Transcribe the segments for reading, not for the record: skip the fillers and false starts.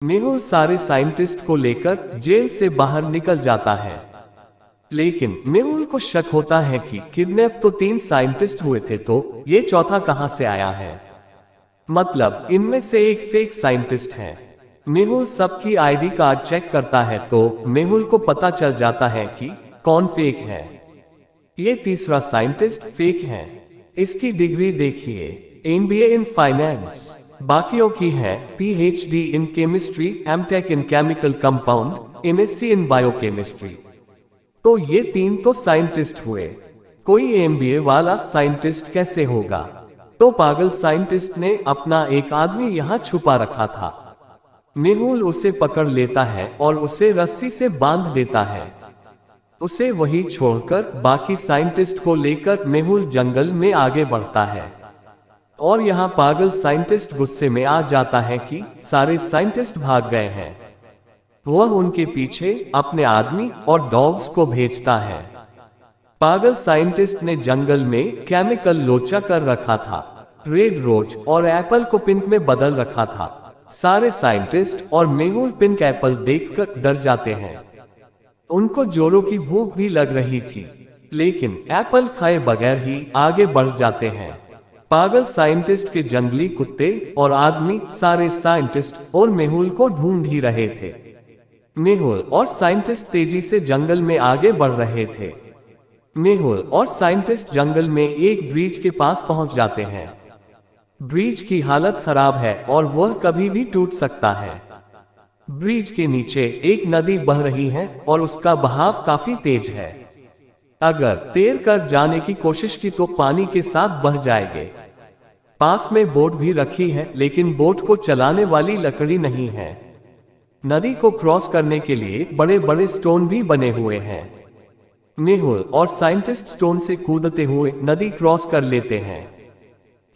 मेहुल सारे साइंटिस्ट को लेकर जेल से बाहर निकल जाता है, लेकिन मेहुल को शक होता है कि किडनैप तो 3 साइंटिस्ट हुए थे, तो ये चौथा कहां से आया है। मतलब इनमें से एक फेक साइंटिस्ट है। मेहुल सबकी आईडी कार्ड चेक करता है तो मेहुल को पता चल जाता है कि कौन फेक है। ये तीसरा साइंटिस्ट फेक है। इसकी डिग्री देखिए, एमबीए इन फाइनेंस। बाकियों की है PhD in chemistry, MTech in chemical compound, MSc in biochemistry. तो ये 3 तो साइंटिस्ट हुए, कोई एमबीए वाला साइंटिस्ट कैसे होगा। तो पागल साइंटिस्ट ने अपना एक आदमी यहाँ छुपा रखा था। मेहुल उसे पकड़ लेता है और उसे रस्सी से बांध देता है। उसे वही छोड़कर बाकी साइंटिस्ट को लेकर मेहुल जंगल में आगे बढ़ता है। और यहाँ पागल साइंटिस्ट गुस्से में आ जाता है कि सारे साइंटिस्ट भाग गए हैं। वह उनके पीछे अपने आदमी और डॉग्स को भेजता है। पागल साइंटिस्ट ने जंगल में केमिकल लोचा कर रखा था, रेड रोज और एप्पल को पिंक में बदल रखा था। सारे साइंटिस्ट और मेहुल पिंक एप्पल देखकर डर जाते हैं। उनको जोरों की भूख भी लग रही थी, लेकिन एप्पल खाए बगैर ही आगे बढ़ जाते हैं। पागल साइंटिस्ट के जंगली कुत्ते और आदमी सारे साइंटिस्ट और मेहुल को ढूंढ ही रहे थे। मेहुल और साइंटिस्ट तेजी से जंगल में आगे बढ़ रहे थे। मेहुल और साइंटिस्ट जंगल में एक ब्रिज के पास पहुंच जाते हैं। ब्रिज की हालत खराब है और वह कभी भी टूट सकता है। ब्रिज के नीचे एक नदी बह रही है और उसका बहाव काफी तेज है। अगर तैर कर जाने की कोशिश की तो पानी के साथ बह जाएंगे। पास में बोट भी रखी है, लेकिन बोट को चलाने वाली लकड़ी नहीं है। नदी को क्रॉस करने के लिए बड़े बड़े स्टोन भी बने हुए हैं। मेहुल और साइंटिस्ट स्टोन से कूदते हुए नदी क्रॉस कर लेते हैं।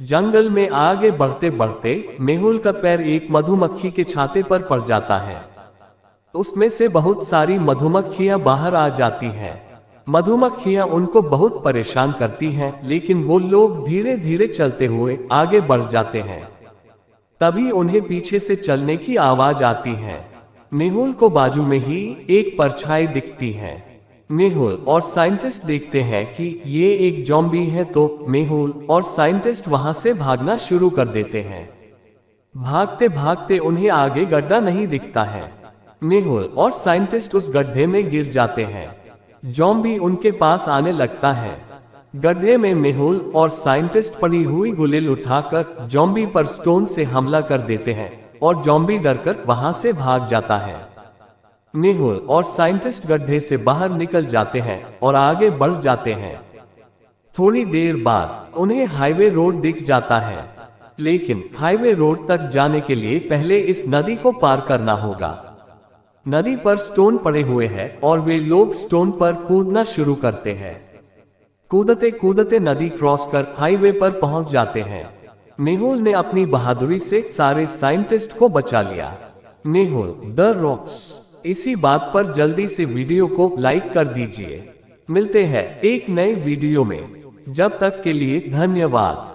जंगल में आगे बढ़ते बढ़ते मेहुल का पैर एक मधुमक्खी के छाते पर पड़ जाता है। उसमें से बहुत सारी मधुमक्खियां बाहर आ जाती हैं। मधुमक्खियां उनको बहुत परेशान करती हैं, लेकिन वो लोग धीरे धीरे चलते हुए आगे बढ़ जाते हैं। तभी उन्हें पीछे से चलने की आवाज आती है। मेहुल को बाजू में ही एक परछाई दिखती है। मेहुल और साइंटिस्ट देखते हैं कि ये एक ज़ॉम्बी है, तो मेहुल और साइंटिस्ट वहां से भागना शुरू कर देते हैं। भागते भागते उन्हें आगे गड्ढा नहीं दिखता है। मेहुल और साइंटिस्ट उस गड्ढे में गिर जाते हैं। ज़ॉम्बी उनके पास आने लगता है। गड्ढे में मेहुल और साइंटिस्ट पड़ी हुई गुलेल उठाकर ज़ॉम्बी पर स्टोन से हमला कर देते हैं और ज़ॉम्बी डरकर वहां से भाग जाता है। मेहुल और साइंटिस्ट गड्ढे से बाहर निकल जाते हैं और आगे बढ़ जाते हैं। थोड़ी देर बाद उन्हें हाईवे रोड दिख जाता है, लेकिन हाईवे रोड तक जाने के लिए पहले इस नदी को पार करना होगा। नदी पर स्टोन पड़े हुए हैं और वे लोग स्टोन पर कूदना शुरू करते हैं। कूदते कूदते नदी क्रॉस कर हाईवे पर पहुंच जाते हैं। मेहुल ने अपनी बहादुरी से सारे साइंटिस्ट को बचा लिया। Mehul the rocks. इसी बात पर जल्दी से वीडियो को लाइक कर दीजिए। मिलते हैं एक नए वीडियो में। जब तक के लिए धन्यवाद।